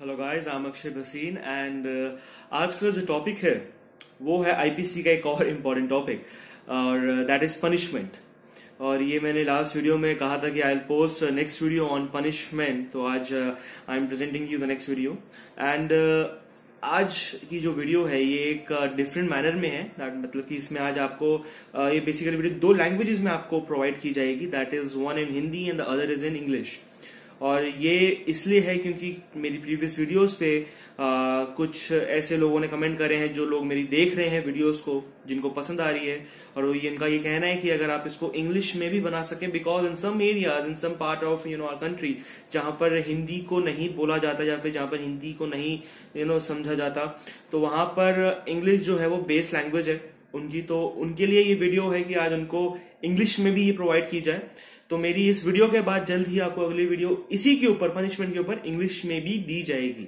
Hello guys, I am Akshay Bhasin and आज का जो टॉपिक है वो है आईपीसी का एक और इम्पोर्टेंट टॉपिक और दैट इज पनिशमेंट। और ये मैंने लास्ट वीडियो में कहा था कि I will post next video on punishment, तो आज I am presenting you the next video and आज की जो वीडियो है ये एक डिफरेंट मैनर में है। मतलब कि इसमें आज आपको ये बेसिकली वीडियो दो लैंग्वेजेस में आपको प्रोवाइड की जाएगी, that is one in Hindi and the other is in English. और ये इसलिए है क्योंकि मेरी प्रीवियस वीडियोस पे कुछ ऐसे लोगों ने कमेंट करे हैं, जो लोग मेरी देख रहे हैं वीडियोस को, जिनको पसंद आ रही है और इनका ये कहना है कि अगर आप इसको इंग्लिश में भी बना सकें, because in some areas in some part of our country जहां पर हिंदी को नहीं बोला जाता या फिर जहां पर हिंदी को नहीं समझा जाता, तो वहां पर इंग्लिश जो है वो बेस लैंग्वेज है उनकी। तो उनके लिए ये वीडियो है कि आज उनको इंग्लिश में भी ये प्रोवाइड की जाए। तो मेरी इस वीडियो के बाद जल्द ही आपको अगली वीडियो इसी के ऊपर, पनिशमेंट के ऊपर, इंग्लिश में भी दी जाएगी।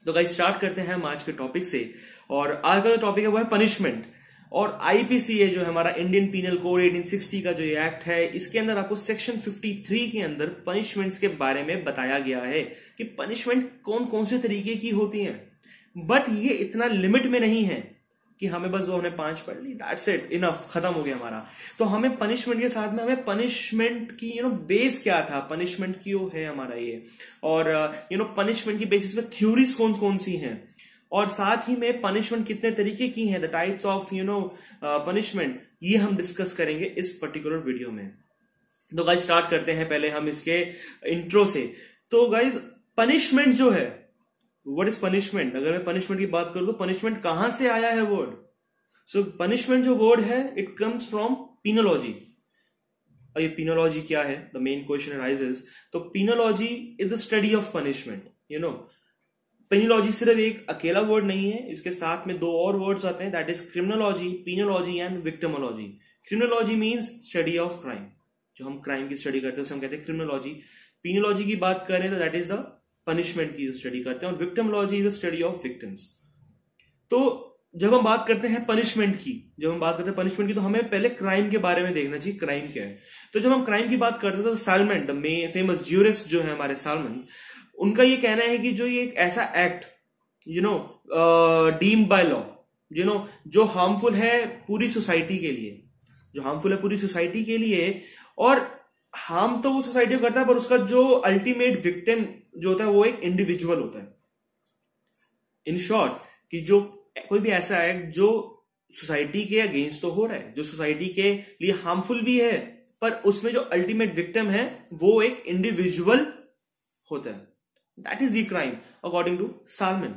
तो गाइस स्टार्ट करते हैं हम आज के टॉपिक से। और आज का जो टॉपिक है वो है पनिशमेंट। और आईपीसी है जो है हमारा इंडियन पीनल कोड 1860 का जो ये एक्ट है, इसके अंदर आपको सेक्शन 53 के अंदर पनिशमेंट्स के बारे में बताया गया है कि पनिशमेंट कौन कौन से तरीके की होती है। बट ये इतना लिमिट में नहीं है कि हमें बस वो हमने 5 पढ़ ली, दैट्स इट, इनफ, खत्म हो गया हमारा। तो हमें पनिशमेंट के साथ में हमें पनिशमेंट की बेस क्या था, पनिशमेंट क्यों है हमारा ये, और पनिशमेंट की बेसिस पे थ्योरीज कौन कौन सी हैं, और साथ ही में पनिशमेंट कितने तरीके की हैं, द टाइप्स ऑफ पनिशमेंट, ये हम डिस्कस करेंगे इस पर्टिकुलर वीडियो में। तो गाइज स्टार्ट करते हैं पहले हम इसके इंट्रो से। तो गाइज पनिशमेंट जो है, व्हाट इज पनिशमेंट? अगर मैं पनिशमेंट की बात करूं तो पनिशमेंट कहां से आया है वर्ड? सो पनिशमेंट जो वर्ड है इट कम्स फ्रॉम पिनोलॉजी। और ये पिनोलॉजी क्या है, द मेन क्वेश्चन अराइजेस। तो penology is the study of punishment. Penology सिर्फ एक अकेला वर्ड नहीं है, इसके साथ में 2 और वर्ड्स आते हैं, that is criminology, penology and victimology. Criminology means study of crime, जो हम क्राइम की स्टडी करते हैं उसे हम कहते हैं क्रिमिनोलॉजी। पिनोलॉजी की बात करें तो दैट इज द पनिशमेंट की स्टडी करते हैं, और victimology is the study of victims. तो जब हम बात करते हैं पनिशमेंट की, तो हमें पहले क्राइम के बारे में देखना चाहिए, क्राइम क्या है। तो जब हम क्राइम की बात करते हैं तो साल्मन, द फेमस ज्यूरिस्ट जो है हमारे साल्मन, उनका ये कहना है कि जो ये एक ऐसा एक्ट डीम्ड बाय लॉ, जो हार्मफुल है पूरी सोसाइटी के लिए, और हार्म तो वो सोसाइटी को करता है, पर उसका जो अल्टीमेट विक्टिम जो होता है वो एक इंडिविजुअल होता है। इन शॉर्ट कि जो कोई भी ऐसा एक्ट जो सोसाइटी के अगेंस्ट तो हो रहा है, जो सोसाइटी के लिए हार्मफुल भी है, पर उसमें जो अल्टीमेट विक्टिम है वो एक इंडिविजुअल होता है, that is the crime according to Salmond.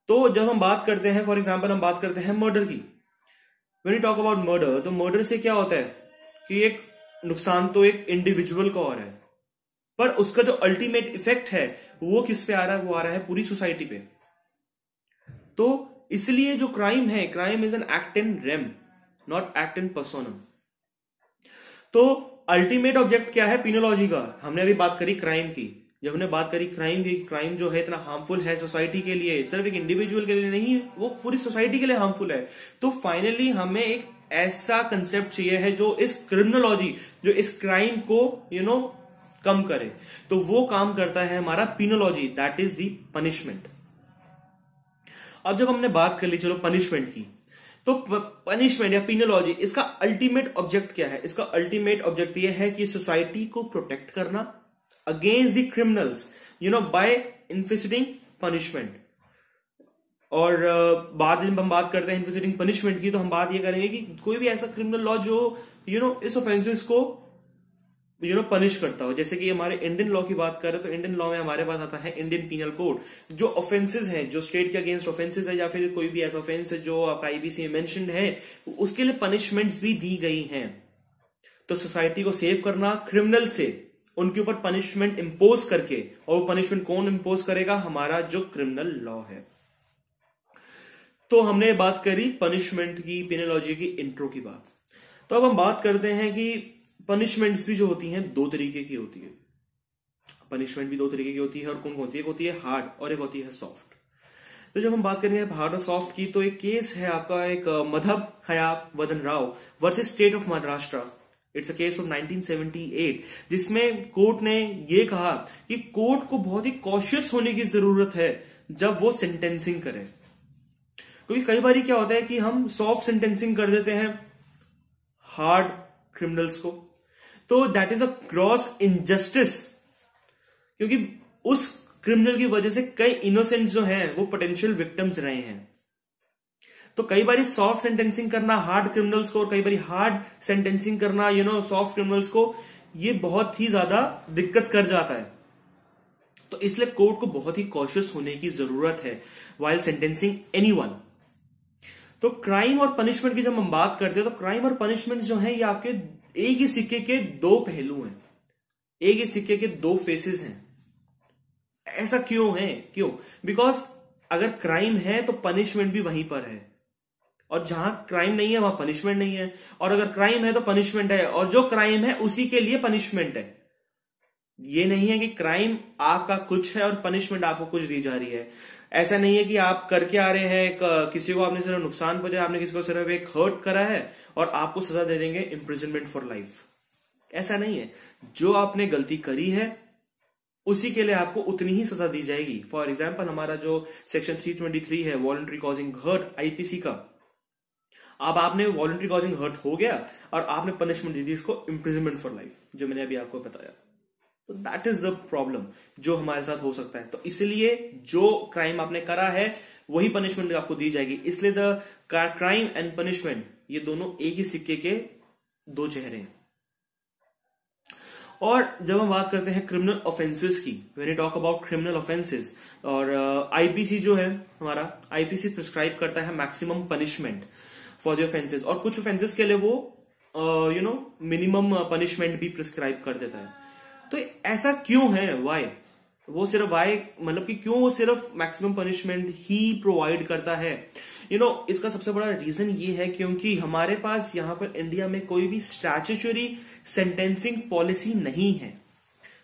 तो जब हम बात करते हैं, फॉर एग्जाम्पल हम बात करते हैं मर्डर की, when you talk about murder, तो मर्डर से क्या होता है कि एक नुकसान तो एक इंडिविजुअल को हो रहा है, पर उसका जो अल्टीमेट इफेक्ट है वो किस पे आ रहा है? वो आ रहा है पूरी सोसाइटी पे। तो इसलिए जो क्राइम है, crime is an act in rem, not act in personam. तो अल्टीमेट ऑब्जेक्ट क्या है पिनोलॉजी का? हमने अभी बात करी क्राइम की। जब हमने बात करी क्राइम की, क्राइम जो है इतना हार्मफुल है सोसाइटी के लिए, सिर्फ एक इंडिविजुअल के लिए नहीं, वो पूरी सोसाइटी के लिए हार्मफुल है। तो फाइनली हमें एक ऐसा कंसेप्ट चाहिए है जो इस क्रिमिनोलॉजी, जो इस क्राइम को कम करे। तो वो काम करता है हमारा penology, that is the punishment. अब जब हमने बात कर ली चलो पनिशमेंट की, तो पनिशमेंट या पिनोलॉजी, इसका अल्टीमेट ऑब्जेक्ट क्या है? इसका अल्टीमेट ऑब्जेक्ट यह है कि सोसाइटी को प्रोटेक्ट करना against the criminals by inflicting punishment. और बाद में हम बात करते हैं इन्फिसिटिंग पनिशमेंट की, तो हम बात ये करेंगे कि कोई भी ऐसा क्रिमिनल लॉ जो इस ऑफेंसेस को पनिश करता हो। जैसे कि हमारे इंडियन लॉ की बात करें तो इंडियन लॉ में हमारे पास आता है इंडियन पीनल कोड। जो ऑफेंसेस हैं, जो स्टेट के अगेंस्ट ऑफेंसेस है, या फिर कोई भी ऐसा ऑफेंस है जो आपका आईपीसी में मेंशन्ड है, उसके लिए पनिशमेंट्स भी दी गई हैं। तो सोसाइटी को सेव करना क्रिमिनल से, उनके ऊपर पनिशमेंट इंपोज करके, और वो पनिशमेंट कौन इंपोज करेगा? हमारा जो क्रिमिनल लॉ है। तो हमने बात करी पनिशमेंट की, पिनोलॉजी की, इंट्रो की बात। तो अब हम बात करते हैं कि पनिशमेंट्स भी जो होती हैं 2 तरीके की होती है। पनिशमेंट भी 2 तरीके की होती है, और कौन कौन सी? एक होती है हार्ड और एक होती है सॉफ्ट। तो जब हम बात करेंगे हार्ड और सॉफ्ट की, तो एक केस है आपका, एक मधब हयात वदन Rao versus state of Maharashtra it's a case of 1978, जिसमें कोर्ट ने ये कहा कि कोर्ट को बहुत ही कॉशियस होने की जरूरत है जब वो सेंटेंसिंग करे, क्योंकि कई बार क्या होता है कि हम सॉफ्ट सेंटेंसिंग कर देते हैं हार्ड क्रिमिनल्स को, तो that is a gross injustice, क्योंकि उस क्रिमिनल की वजह से कई इनोसेंट जो हैं वो पोटेंशियल विक्टिम्स रहे हैं। तो कई बार सॉफ्ट सेंटेंसिंग करना हार्ड क्रिमिनल्स को और कई बार हार्ड सेंटेंसिंग करना सॉफ्ट क्रिमिनल्स को, ये बहुत ही ज्यादा दिक्कत कर जाता है। तो इसलिए कोर्ट को बहुत ही कॉशियस होने की जरूरत है व्हाइल सेंटेंसिंग एनीवन। तो क्राइम और पनिशमेंट की जब हम बात करते हैं तो क्राइम और पनिशमेंट जो है ये आपके एक ही सिक्के के दो पहलू हैं, एक ही सिक्के के दो फेसेस हैं। ऐसा क्यों है? क्यों? बिकॉज अगर क्राइम है तो पनिशमेंट भी वहीं पर है, और जहां क्राइम नहीं है वहां पनिशमेंट नहीं है, और अगर क्राइम है तो पनिशमेंट है, और जो क्राइम है उसी के लिए पनिशमेंट है। ये नहीं है कि क्राइम आपका कुछ है और पनिशमेंट आपको कुछ दी जा रही है। ऐसा नहीं है कि आप करके आ रहे हैं, किसी को आपने सिर्फ नुकसान पहुंचाया, आपने किसी को सिर्फ एक हर्ट करा है और आपको सजा दे देंगे इम्प्रिजनमेंट फॉर लाइफ। ऐसा नहीं है। जो आपने गलती करी है उसी के लिए आपको उतनी ही सजा दी जाएगी। फॉर एग्जाम्पल हमारा जो सेक्शन 323 है वॉलंटरी कॉजिंग हर्ट आईपीसी का, अब आपने वॉलंटरी कॉजिंग हर्ट हो गया और आपने पनिशमेंट दी थी इसको इम्प्रिजनमेंट फॉर लाइफ, जो मैंने अभी आपको बताया। तो दैट इज द प्रॉब्लम जो हमारे साथ हो सकता है। तो इसलिए जो क्राइम आपने करा है वही पनिशमेंट आपको दी जाएगी। इसलिए द क्राइम एंड पनिशमेंट ये दोनों एक ही सिक्के के दो चेहरे हैं। और जब हम बात करते हैं क्रिमिनल ऑफेंसेस की, when you talk about criminal offences, और आईपीसी जो है हमारा, आईपीसी प्रिस्क्राइब करता है maximum punishment for the offences, और कुछ ऑफेंसेस के लिए वो मिनिमम पनिशमेंट भी प्रिस्क्राइब कर देता है। तो ऐसा क्यों है? वाई वो सिर्फ वाई मतलब कि क्यों वो सिर्फ मैक्सिमम पनिशमेंट ही प्रोवाइड करता है? इसका सबसे बड़ा रीजन ये है क्योंकि हमारे पास यहाँ पर इंडिया में कोई भी स्टैट्यूटरी सेंटेंसिंग पॉलिसी नहीं है।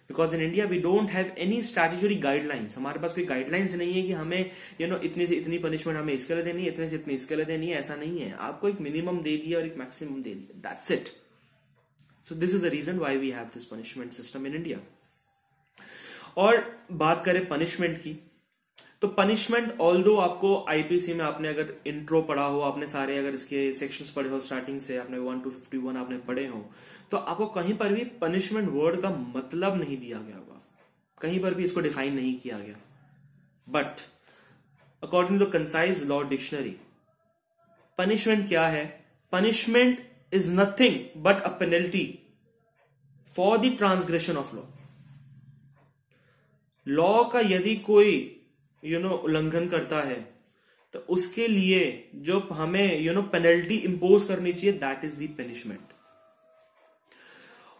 Because in India we don't have any statutory guidelines. हमारे पास कोई गाइडलाइंस नहीं है कि हमें इतनी से इतनी पनिशमेंट हमें इसके लिए देनी है, इतने से इतनी इसके लिए देनी है। ऐसा नहीं है। आपको एक मिनिमम दे दिया और एक मैक्सिमम दे दिया, that's it. So this is the reason why we have this punishment system in India. और बात करें पनिशमेंट की, तो पनिशमेंट ऑल्दो आपको आईपीसी में आपने अगर इंट्रो पढ़ा हो, आपने सारे अगर इसके सेक्शंस पढ़े हो स्टार्टिंग से, आपने 1 to 51 आपने पढ़े हो, तो आपको कहीं पर भी पनिशमेंट वर्ड का मतलब नहीं दिया गया होगा, कहीं पर भी इसको डिफाइन नहीं किया गया। But according to concise law dictionary, punishment क्या है? Punishment is nothing but a penalty for the transgression of law. Law का यदि कोई उल्लंघन करता है तो उसके लिए जो हमें पेनल्टी इंपोज करनी चाहिए, दैट इज द पनिशमेंट।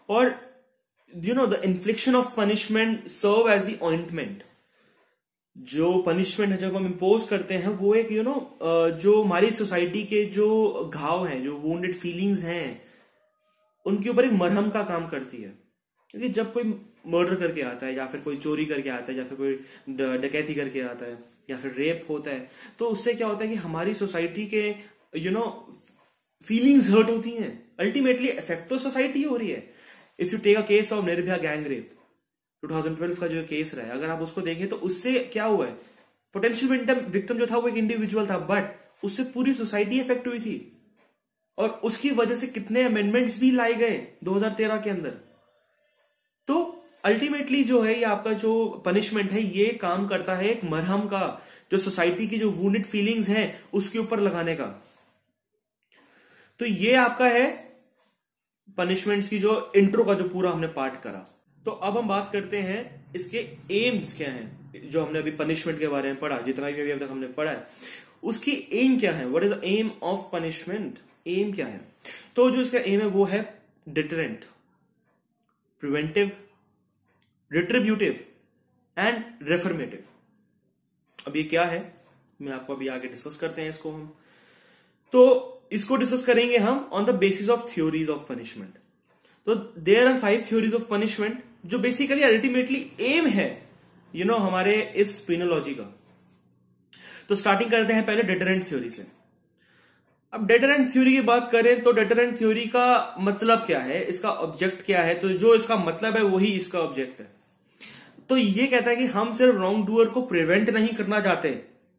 और the infliction of punishment serve as the ointment. जो पनिशमेंट है जब हम इंपोज करते हैं वो एक जो हमारी सोसाइटी के जो घाव हैं, जो वुंडेड फीलिंग्स हैं, उनके ऊपर एक मरहम का काम करती है। क्योंकि जब कोई मर्डर करके आता है या फिर कोई चोरी करके आता है या फिर कोई डकैती करके आता है या फिर रेप होता है, तो उससे क्या होता है कि हमारी सोसाइटी के फीलिंग्स हर्ट होती हैं। अल्टीमेटली इफेक्ट तो सोसाइटी हो रही है। If you take a case of Nirbhaya gang rape 2012 का जो केस रहा है, अगर आप उसको देखें तो उससे क्या हुआ है, पोटेंशियल विक्टिम जो था वो एक इंडिविजुअल था, बट उससे पूरी सोसाइटी इफेक्ट हुई थी और उसकी वजह से कितने अमेंडमेंट्स भी लाए गए 2013 के अंदर। तो अल्टीमेटली जो है ये आपका जो पनिशमेंट है ये काम करता है एक मरहम का, जो सोसाइटी की जो वुंडेड फीलिंग्स हैं उसके ऊपर लगाने का। तो ये आपका है पनिशमेंट्स की जो इंट्रो का जो पूरा हमने पार्ट करा। तो अब हम बात करते हैं इसके एम्स क्या हैं, जो हमने अभी पनिशमेंट के बारे में पढ़ा, जितना भी अभी तक हमने पढ़ा है उसकी एम क्या है। What is the aim of punishment? Aim क्या है? तो जो इसका एम है वो है deterrent, preventive, retributive and reformative. अब ये क्या है मैं आपको अभी आगे डिस्कस करते हैं इसको हम। तो इसको डिस्कस करेंगे हम on the basis of theories of punishment. तो there are 5 theories of punishment जो बेसिकली अल्टीमेटली एम है हमारे इस पेनोलॉजी का। तो स्टार्टिंग करते हैं पहले डिटरेंट थ्योरी से। अब डेटरेंट थ्योरी की बात करें तो डेटरेंट थ्योरी का मतलब क्या है, इसका ऑब्जेक्ट क्या है, तो जो इसका मतलब है वही इसका ऑब्जेक्ट है। तो ये कहता है कि हम सिर्फ रॉन्ग डूअर को प्रिवेंट नहीं करना चाहते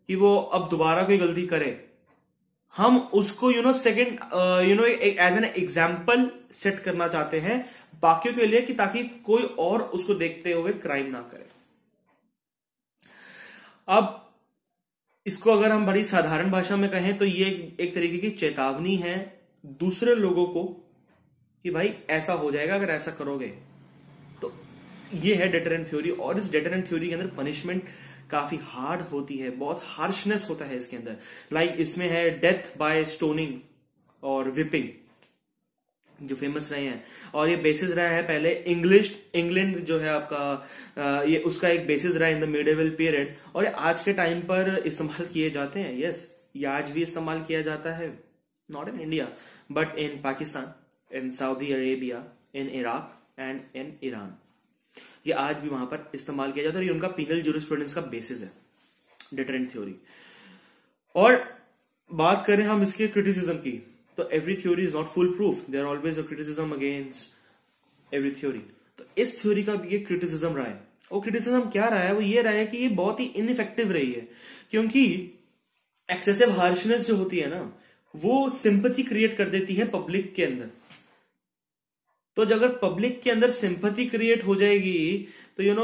कि वो अब दोबारा कोई गलती करे, हम उसको second as an example set करना चाहते हैं बाकियों के लिए, कि ताकि कोई और उसको देखते हुए क्राइम ना करे। अब इसको अगर हम बड़ी साधारण भाषा में कहें तो ये एक तरीके की चेतावनी है दूसरे लोगों को कि भाई ऐसा हो जाएगा अगर ऐसा करोगे। तो ये है डेटरेंट थ्योरी, और इस डेटरेंट थ्योरी के अंदर पनिशमेंट काफी हार्ड होती है, बहुत हार्शनेस होता है इसके अंदर। लाइक इसमें है डेथ बाय स्टोनिंग और विपिंग, जो फेमस रहे हैं, और ये बेसिस रहा है पहले इंग्लैंड जो है आपका, ये उसका एक बेसिस रहा है इन द मिडिवल पीरियड, और आज के टाइम पर इस्तेमाल किए जाते हैं। यस, ये आज भी इस्तेमाल किया जाता है, not in India but in Pakistan, in Saudi Arabia, in Iraq and in Iran. ये आज भी वहां पर इस्तेमाल किया जाता है, ये उनका पीनल ज्यूरिस्प्रूडेंस का बेसिस है, डेटरेंट थ्योरी। और बात करें हम इसके क्रिटिसिज्म की, तो every theory is not full proof, there always a criticism against every theory. तो इस थ्योरी का भी एक क्रिटिसिज्म रहा है, और क्रिटिसिज्म क्या रहा है, वो ये रहा है कि ये बहुत ही इनइफेक्टिव रही है, क्योंकि एक्सेसिव हार्शनेस जो होती है ना, वो सिंपैथी क्रिएट कर देती है पब्लिक के अंदर। तो अगर पब्लिक के अंदर सिंपैथी क्रिएट हो जाएगी तो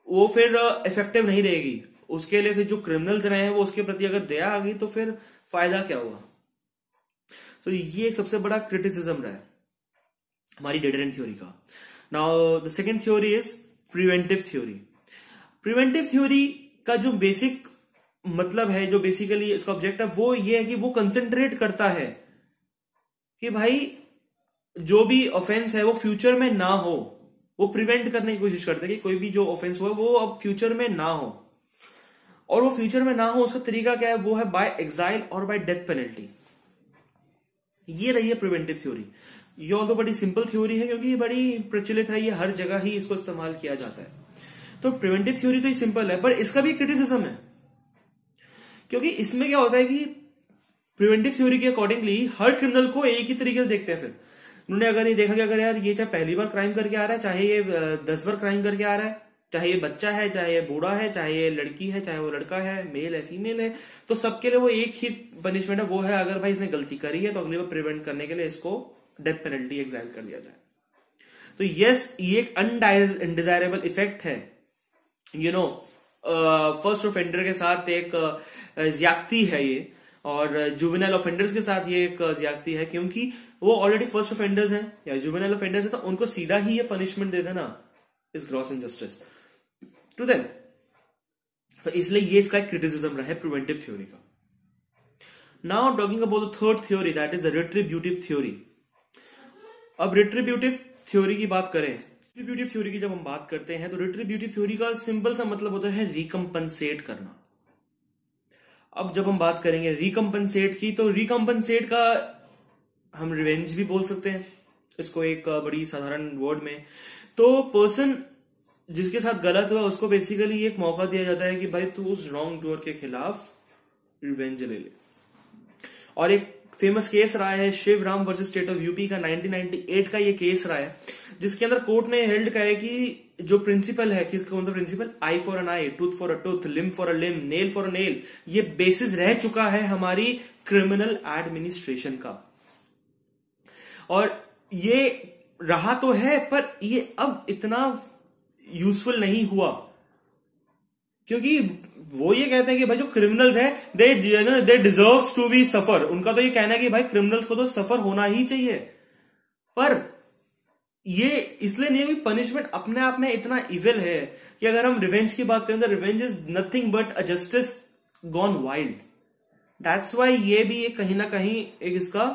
वो फिर इफेक्टिव नहीं रहेगी। उसके लिए फिर जो क्रिमिनल्स रहे हैं वो उसके प्रति अगर दया आ गई तो फिर फायदा क्या हुआ। तो ये सबसे बड़ा क्रिटिसिज्म रहा है हमारी डेटरेंट थ्योरी का। Now the second theory is preventive theory. Preventive theory का जो बेसिक मतलब है, जो बेसिकली इसका ऑब्जेक्ट है, वो ये है कि वो कंसेंट्रेट करता है कि भाई जो भी ऑफेंस है वो फ्यूचर में ना हो, वो प्रिवेंट करने की कोशिश करते हैं कि कोई भी जो ऑफेंस हुआ वो अब फ्यूचर में ना हो। और वो फ्यूचर में ना हो उसका तरीका क्या है, वो है बाय एग्जाइल और बाय डेथ पेनल्टी। ये रही है प्रिवेंटिव थ्योरी। ये ऑल्दो बड़ी सिंपल थ्योरी है क्योंकि ये बड़ी प्रचलित है, ये हर जगह ही इसको इस्तेमाल किया जाता है। तो प्रिवेंटिव थ्योरी तो ये सिंपल है, पर इसका भी क्रिटिसिज्म है, क्योंकि इसमें क्या होता है कि प्रिवेंटिव थ्योरी के अकॉर्डिंगली हर क्रिमिनल को एक ही तरीके से देखते हैं। फिर उन्होंने अगर ये देखा कि अगर यार ये चाहे पहली बार क्राइम करके आ रहा है, चाहे ये 10 बार क्राइम करके आ रहा है, चाहे ये बच्चा है, चाहे ये बूढ़ा है, चाहे ये लड़की है, चाहे वो लड़का है, मेल है, फीमेल है, तो सबके लिए वो एक ही पनिशमेंट है, वो है अगर भाई इसने गलती करी है तो अगली बार प्रिवेंट करने के लिए इसको डेथ पेनल्टी एग्जाइल कर दिया जाए। तो यस, ये एक अनडिजायरेबल इफेक्ट है। फर्स्ट ऑफेंडर के साथ एक ज्यादती है ये, और जुवेनाइल ऑफेंडर्स के साथ ये एक ज्यादती है, क्योंकि वो ऑलरेडी फर्स्ट ऑफेंडर्स हैं या जुवेनाइल ऑफेंडर्स हैं, तो उनको सीधा ही ये पनिशमेंट दे देना is gross injustice to them. तो इसलिए ये इसका एक क्रिटिसिज्म रहा है प्रिवेंटिव थ्योरी का। Now talking about the third theory, that is the retributive theory. अब रिट्रीब्यूटिव थ्योरी की बात करें, रिट्रीब्यूटिव थ्योरी की जब हम बात करते हैं तो रिट्रीब्यूटिव थ्योरी का सिंपल सा मतलब होता है रिकम्पनसेट करना। अब जब हम बात करेंगे रिकम्पनसेट की, तो रिकम्पनसेट का हम रिवेंज भी बोल सकते हैं इसको एक बड़ी साधारण वर्ड में। तो पर्सन जिसके साथ गलत हुआ उसको बेसिकली एक मौका दिया जाता है कि भाई तू उस रॉन्ग डूअर के खिलाफ रिवेंज ले ले। और एक फेमस केस रहा है Shivram versus state of UP का, 1998 का ये केस रहा है, जिसके अंदर कोर्ट ने हेल्ड कहा है कि जो प्रिंसिपल है, किसका कौन सा principle, eye for an eye, tooth for a tooth, limb for a limb, nail for a nail, ये बेसिस रह चुका है हमारी क्रिमिनल एडमिनिस्ट्रेशन का। और ये रहा तो है, पर ये अब इतना यूजफुल नहीं हुआ, क्योंकि वो ये कहते हैं कि भाई जो क्रिमिनल्स हैं दे डिजर्व टू बी सफर। उनका तो ये कहना है कि भाई क्रिमिनल्स को तो सफर होना ही चाहिए, पर ये इसलिए नहीं है कि पनिशमेंट अपने आप में इतना इविल है कि अगर हम रिवेंज की बात करें तो revenge is nothing but a justice gone wild. That's why ये भी एक कहीं ना कहीं एक इसका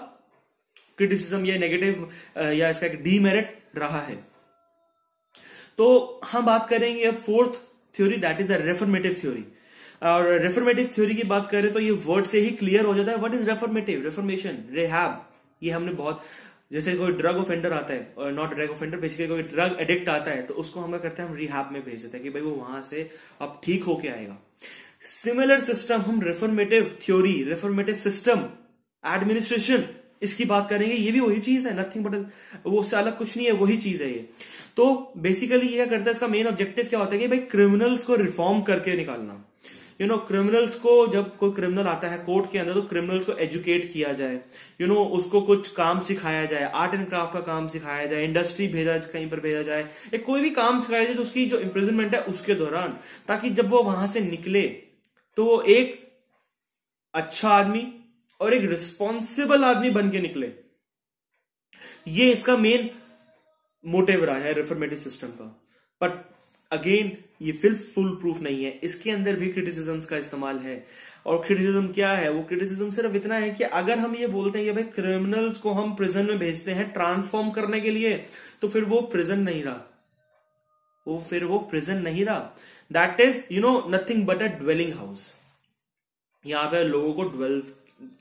क्रिटिसिज्म या नेगेटिव या इसका एक डीमेरिट रहा है। तो हम बात करेंगे अब fourth theory, that is a reformative theory. और रेफॉर्मेटिव थ्योरी की बात करें तो ये वर्ड से ही क्लियर हो जाता है, व्हाट इज रेफॉर्मेटिव, रेफॉर्मेशन, रिहैब। ये हमने बहुत, जैसे कोई ड्रग ऑफेंडर आता है, और नॉट ड्रग ऑफेंडर, बेसिकली कोई ड्रग एडिक्ट आता है, तो उसको हम करते हैं, हम रिहैब में भेज देते हैं कि भाई वो वहां से अब ठीक होके आएगा। सिमिलर सिस्टम हम रेफॉर्मेटिव थ्योरी, रेफॉर्मेटिव सिस्टम एडमिनिस्ट्रेशन, इसकी बात करेंगे, ये भी वही चीज है, नथिंग बट, वो उससे अलग कुछ नहीं है, वही चीज है ये। तो बेसिकली ये क्या करता है, इसका मेन ऑब्जेक्टिव क्या होता है कि भाई क्रिमिनल्स को रिफॉर्म करके निकालना। क्रिमिनल्स को, जब कोई क्रिमिनल आता है कोर्ट के अंदर, तो क्रिमिनल्स को एजुकेट किया जाए, उसको कुछ काम सिखाया जाए, आर्ट एंड क्राफ्ट का काम सिखाया जाए, इंडस्ट्री कहीं पर भेजा जाए, एक कोई भी काम सिखाया जाए, तो उसकी जो इम्प्रिजनमेंट है उसके दौरान, ताकि जब वो वहां से निकले तो वो एक अच्छा आदमी और एक रिस्पॉन्सिबल आदमी बन के निकले। ये इसका मेन मोटिव रहा है रिफॉर्मेटिव सिस्टम का। बट अगेन ये फुल प्रूफ नहीं है, इसके अंदर भी क्रिटिसिज्म्स का इस्तेमाल है। और क्रिटिसिज्म क्या है, वो क्रिटिसिज्म सिर्फ इतना है कि अगर हम ये बोलते हैं कि भाई क्रिमिनल्स को हम प्रिजन में भेजते हैं ट्रांसफॉर्म करने के लिए, तो फिर वो प्रिजन नहीं रहा, वो प्रिजन नहीं रहा। That is nothing but a dwelling house. यहां पे लोगों को ड्वेल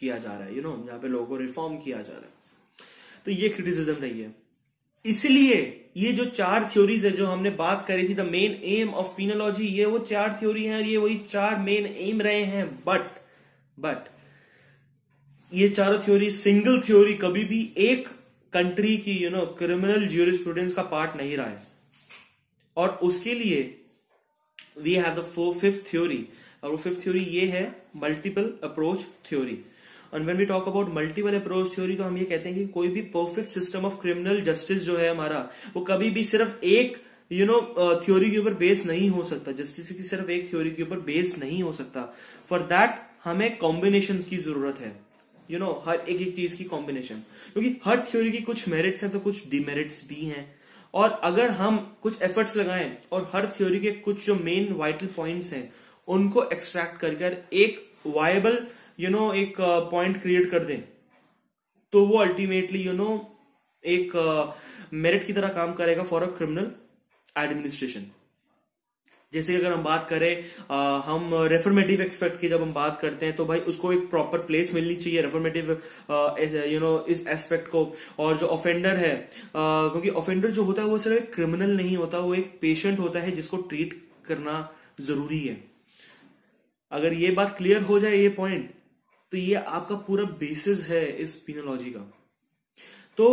किया जा रहा है, यहां पे लोगों को रिफॉर्म किया जा रहा है। तो ये क्रिटिसिज्म रही है। इसलिए ये जो 4 थ्योरीज है जो हमने बात करी थी, द मेन एम ऑफ पीनोलॉजी, ये वो 4 थ्योरी हैं, ये वही 4 मेन एम रहे हैं। बट ये चारों थ्योरी, सिंगल थ्योरी कभी भी एक कंट्री की क्रिमिनल ज्यूरिस्प्रूडेंस का पार्ट नहीं रहा है। और उसके लिए we have the 5th theory, और वो 5th थ्योरी ये है multiple approach theory. And when we talk about multiple approach theory, तो हम ये कहते हैं कि कोई भी perfect system of criminal justice जो है हमारा, वो कभी भी सिर्फ एक थ्योरी के ऊपर बेस नहीं हो सकता। जस्टिस की सिर्फ एक थ्योरी के ऊपर बेस नहीं हो सकता। फॉर दैट हमें कॉम्बिनेशन की जरूरत है, हर एक चीज की कॉम्बिनेशन, क्योंकि हर थ्योरी की कुछ मेरिट्स हैं तो कुछ डिमेरिट्स भी हैं। और अगर हम कुछ एफर्ट्स लगाएं और हर थ्योरी के कुछ जो मेन वाइटल पॉइंट्स हैं उनको एक्सट्रैक्ट कर एक वायबल एक पॉइंट क्रिएट कर दें, तो वो अल्टीमेटली एक मेरिट की तरह काम करेगा फॉर अ क्रिमिनल एडमिनिस्ट्रेशन। जैसे अगर हम बात करें हम रेफॉर्मेटिव एस्पेक्ट की, जब हम बात करते हैं तो भाई उसको एक प्रॉपर प्लेस मिलनी चाहिए रेफॉर्मेटिव इस एस्पेक्ट को। और जो ऑफेंडर है, क्योंकि ऑफेंडर जो होता है वो सिर्फ एक क्रिमिनल नहीं होता, वो एक पेशेंट होता है जिसको ट्रीट करना जरूरी है। अगर ये बात क्लियर हो जाए, ये पॉइंट, तो ये आपका पूरा बेसिस है इस पीनोलॉजी का। तो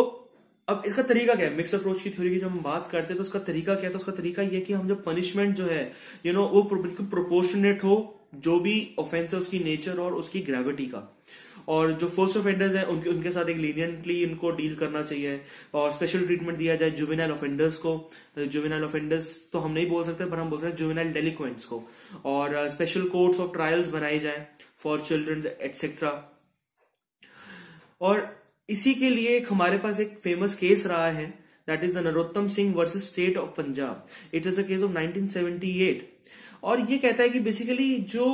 अब इसका तरीका क्या है, मिक्स अप्रोच की थ्योरी की जब हम बात करते हैं तो उसका तरीका क्या है, तो उसका तरीका ये कि हम जब पनिशमेंट जो है वो बिल्कुल प्रोपोर्शनेट हो, जो भी ऑफेंस है उसकी नेचर और उसकी ग्रेविटी का। और जो फर्स्ट ऑफेंडर्स हैं उनके साथ एक लीनियंटली इनको डील करना चाहिए, और स्पेशल ट्रीटमेंट दिया जाए जुवेनाइल ऑफेंडर्स को। जुवेनाइल ऑफेंडर्स तो हम नहीं बोल सकते, पर हम बोल सकते हैं जुवेनाइल डेलिक्वेंट्स को। और स्पेशल कोर्ट्स ऑफ ट्रायल्स बनाए जाए फॉर चिल्ड्रन एटसेट्रा। और इसी के लिए हमारे पास एक फेमस केस रहा है, that is the Narottam Singh versus state of Punjab. It is the case of 1978। और ये कहता है कि बेसिकली जो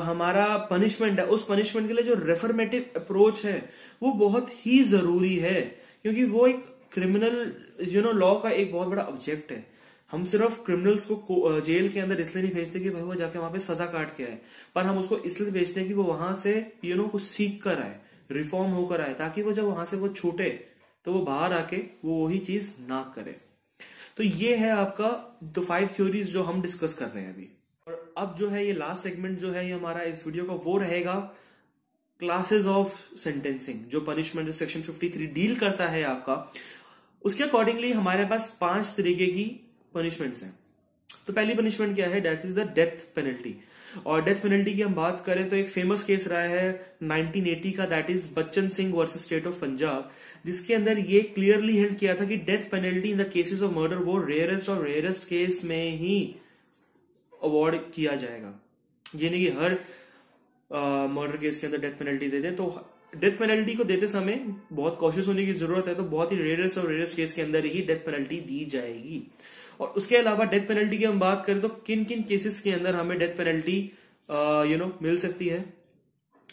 हमारा पनिशमेंट है, उस पनिशमेंट के लिए जो रेफॉर्मेटिव अप्रोच है वो बहुत ही जरूरी है, क्योंकि वो एक क्रिमिनल लॉ का एक बहुत बड़ा ऑब्जेक्ट है। हम सिर्फ क्रिमिनल्स को जेल के अंदर इसलिए नहीं भेजते कि भाई वो जाके वहां पे सजा काट के आए, पर हम उसको इसलिए भेजते हैं कि वो वहां से कुछ सीख कर आए, रिफॉर्म होकर आए, ताकि वो जब वहां से वो छूटे तो वो बाहर आके वो वही चीज ना करे। तो ये है आपका द 5 थ्योरीज जो हम डिस्कस कर रहे हैं अभी। और अब जो है ये लास्ट सेगमेंट जो है ये हमारा इस वीडियो का, वो रहेगा क्लासेस ऑफ सेंटेंसिंग, जो पनिशमेंट जो सेक्शन 53 डील करता है आपका। उसके अकॉर्डिंगली हमारे पास 5 तरीके की पनिशमेंट्स हैं। तो पहली पनिशमेंट क्या है, that is the death penalty. और डेथ पेनल्टी की हम बात करें तो एक फेमस केस रहा है 1980 का, that is Bachchan Singh versus state of Punjab, जिसके अंदर ये क्लियरली हिंट किया था कि death penalty in the cases of murder वो रेयरेस्ट और रेयरेस्ट केस में ही अवॉर्ड किया जाएगा। ये नहीं कि हर मर्डर केस के अंदर डेथ पेनल्टी दे दें। तो डेथ पेनल्टी को देते समय बहुत कॉशियस होने की जरूरत है, तो बहुत ही रेयरेस्ट और रेयरेस्ट केस के अंदर ही डेथ पेनल्टी दी जाएगी। और उसके अलावा डेथ पेनल्टी की हम बात करें तो किन किन केसेस के अंदर हमें डेथ पेनल्टी मिल सकती है।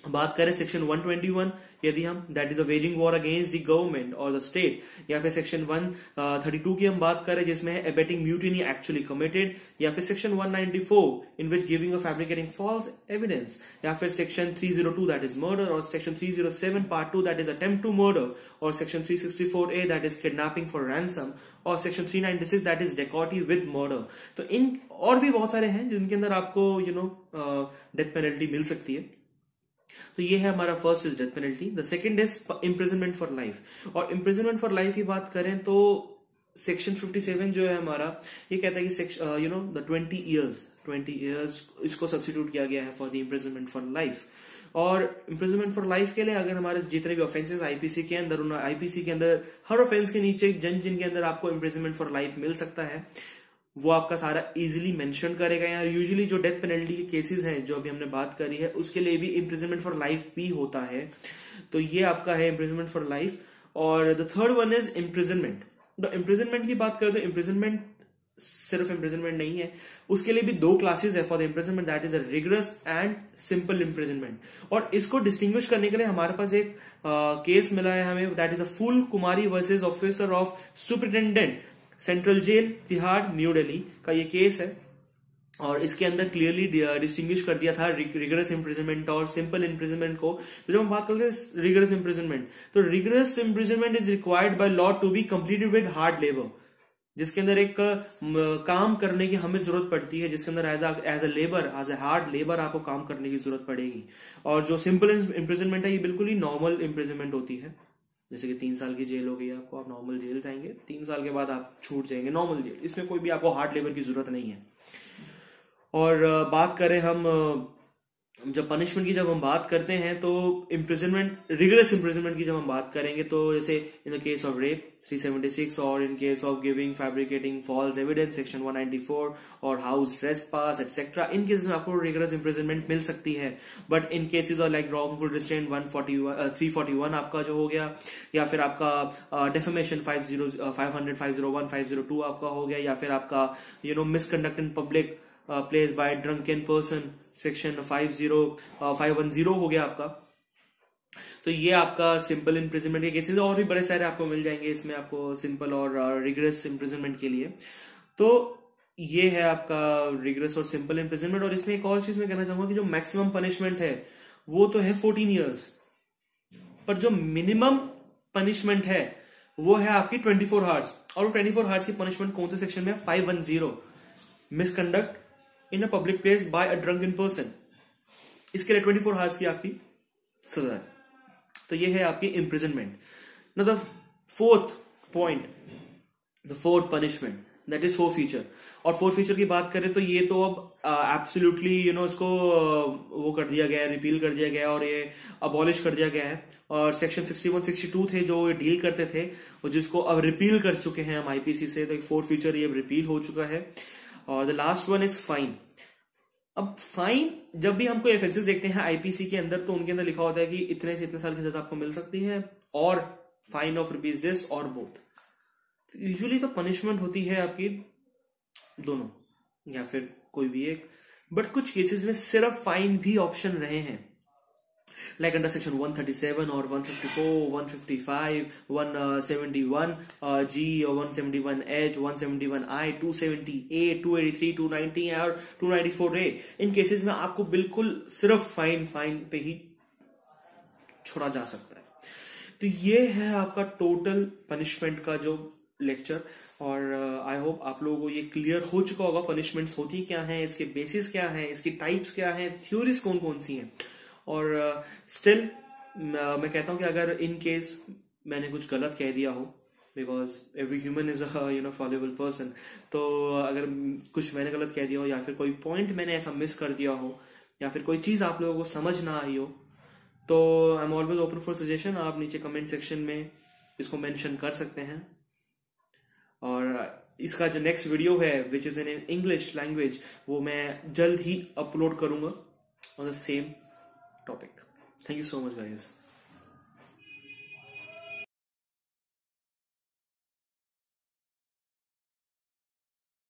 बात करें सेक्शन 121, यदि हम that is a waging war against the government और द स्टेट, या फिर सेक्शन 132 की हम बात करें जिसमें है अबेटिंग म्यूटिनी एक्चुअली कमिटेड, या फिर सेक्शन 194 इन विच गिविंग और फैब्रिकेटिंग फॉल्स एविडेंस, या फिर सेक्शन 302 दैट इज मर्डर, और section 307 part 2 that is attempt to murder, और section 364A that is kidnapping for ransom, और section 396 that is dacoity with murder. तो इन और भी बहुत सारे हैं जिनके अंदर आपको डेथ पेनल्टी मिल सकती है। तो ये है हमारा first is death penalty, the second is imprisonment for life. और इम्प्रिजनमेंट फॉर लाइफ की बात करें तो सेक्शन 57 जो है हमारा, ये कहता है कि द 20 ईयर्स इसको सब्स्टिट्यूट किया गया है for the imprisonment for life. और इम्प्रिजनमेंट फॉर लाइफ के लिए अगर हमारे जितने भी ऑफेंसेस आईपीसी के अंदर, उन आईपीसी के अंदर हर ऑफेंस के नीचे जिनके अंदर आपको इम्प्रिजनमेंट फॉर लाइफ मिल सकता है वो आपका सारा इजीली मेंशन करेगा। या यूजुअली जो डेथ पेनल्टी के केसेस हैं जो अभी हमने बात करी है उसके लिए भी इम्प्रिजनमेंट फॉर लाइफ भी होता है। तो ये आपका है इम्प्रिजनमेंट फॉर लाइफ। और the third one is imprisonment. तो इम्प्रिजनमेंट की बात करें तो इम्प्रिजनमेंट सिर्फ इम्प्रिजनमेंट नहीं है, उसके लिए भी दो क्लासेस है for the imprisonment, that is rigorous and simple imprisonment. और इसको डिस्टिंग्विश करने के लिए हमारे पास एक केस मिला है हमें, that is Phool Kumari versus officer of superintendent central jail Tihar new Delhi का ये केस है। और इसके अंदर क्लियरली डिस्टिंग्विश कर दिया था रिगरस इम्प्रिजनमेंट और सिंपल इम्प्रिजनमेंट को। तो जब हम बात करते हैं रिगरस इम्प्रिजनमेंट, तो rigorous imprisonment is required by law to be completed with hard labour, जिसके अंदर एक काम करने की हमें जरूरत पड़ती है, जिसके अंदर एज ए हार्ड लेबर आपको काम करने की जरूरत पड़ेगी। और जो सिंपल इम्प्रिजनमेंट है ये बिल्कुल ही नॉर्मल इम्प्रिजनमेंट होती है, जैसे कि 3 साल की जेल हो गई आपको, आप नॉर्मल जेल जाएंगे, 3 साल के बाद आप छूट जाएंगे नॉर्मल जेल, इसमें कोई भी आपको हार्ड लेबर की जरूरत नहीं है। और बात करें हम जब पनिशमेंट की जब हम बात करते हैं तो इम्प्रिजनमेंट, रिगरस इम्प्रिजनमेंट की जब हम बात करेंगे तो जैसे in the case of rape 376 और in case of giving fabricating false evidence section 194 और house trespass etcetera, in cases में आपको रिगरस इम्प्रिजनमेंट मिल सकती है। But in cases of like wrongful restraint 341 आपका जो हो गया, या फिर आपका डेफेमेशन 500 501 502 आपका हो गया, या फिर आपका misconduct in public place by drunken person section 510 हो गया आपका। तो ये आपका सिंपल इम्प्रिजनमेंट के केसेस, और भी बड़े सारे आपको मिल जाएंगे इसमें आपको सिंपल और रिगरस इम्प्रिजनमेंट के लिए। तो ये है आपका रिगरस और सिंपल इम्प्रिजनमेंट। और इसमें एक और चीज मैं कहना चाहूंगा कि जो मैक्सिमम पनिशमेंट है वो तो है 14 ईयर्स, पर जो मिनिमम पनिशमेंट है वो है आपकी 24 आवर्स। और 24 आवर्स की पनिशमेंट कौन से सेक्शन में? 510 misconduct in a public place by a drunken person, इसके लिए 24 आवर्स की आपकी सजा है। तो ये है आपकी imprisonment. Now the fourth point, the fourth punishment, that is forfeiture. और फोरफीचर की बात करें तो ये तो अब एब्सोल्युटली इसको वो कर दिया गया है, रिपील कर दिया गया है और ये अबॉलिश कर दिया गया है। और सेक्शन 61 62 थे जो डील करते थे और जिसको अब रिपील कर चुके हैं हम आईपीसी से, तो एक फोरफीचर ये रिपील हो चुका है। और the last one is fine. अब फाइन, जब भी हम कोई ऑफेंसेस देखते हैं आईपीसी के अंदर तो उनके अंदर लिखा होता है कि इतने से इतने साल की सजा आपको मिल सकती है और फाइन ऑफ रुपीज दिस और बोथ। यूजुअली तो पनिशमेंट होती है आपकी दोनों या फिर कोई भी एक, बट कुछ केसेस में सिर्फ फाइन भी ऑप्शन रहे हैं, लाइक अंडर सेक्शन 137 और 154, 155, 171 G और 171 H, 171 I, 270 A, 283, 290 और 294 A। इन केसेस में आपको बिल्कुल सिर्फ फाइन पे ही छोड़ा जा सकता है। तो ये है आपका टोटल पनिशमेंट का जो लेक्चर। और आई होप आप लोगों को ये क्लियर हो चुका होगा पनिशमेंट्स होती क्या है, इसके बेसिस क्या है, इसकी टाइप्स क्या है, थ्योरीज कौन कौन सी हैं। और स्टिल मैं कहता हूं कि अगर इन केस मैंने कुछ गलत कह दिया हो, because every human is a fallible person, तो अगर कुछ मैंने गलत कह दिया हो या फिर कोई पॉइंट मैंने ऐसा मिस कर दिया हो या फिर कोई चीज आप लोगों को समझ ना आई हो, तो I am always open for suggestion. आप नीचे कमेंट सेक्शन में इसको मेंशन कर सकते हैं। और इसका जो नेक्स्ट वीडियो है which is in English language, वो मैं जल्द ही अपलोड करूंगा on the same topic. Thank you so much, guys.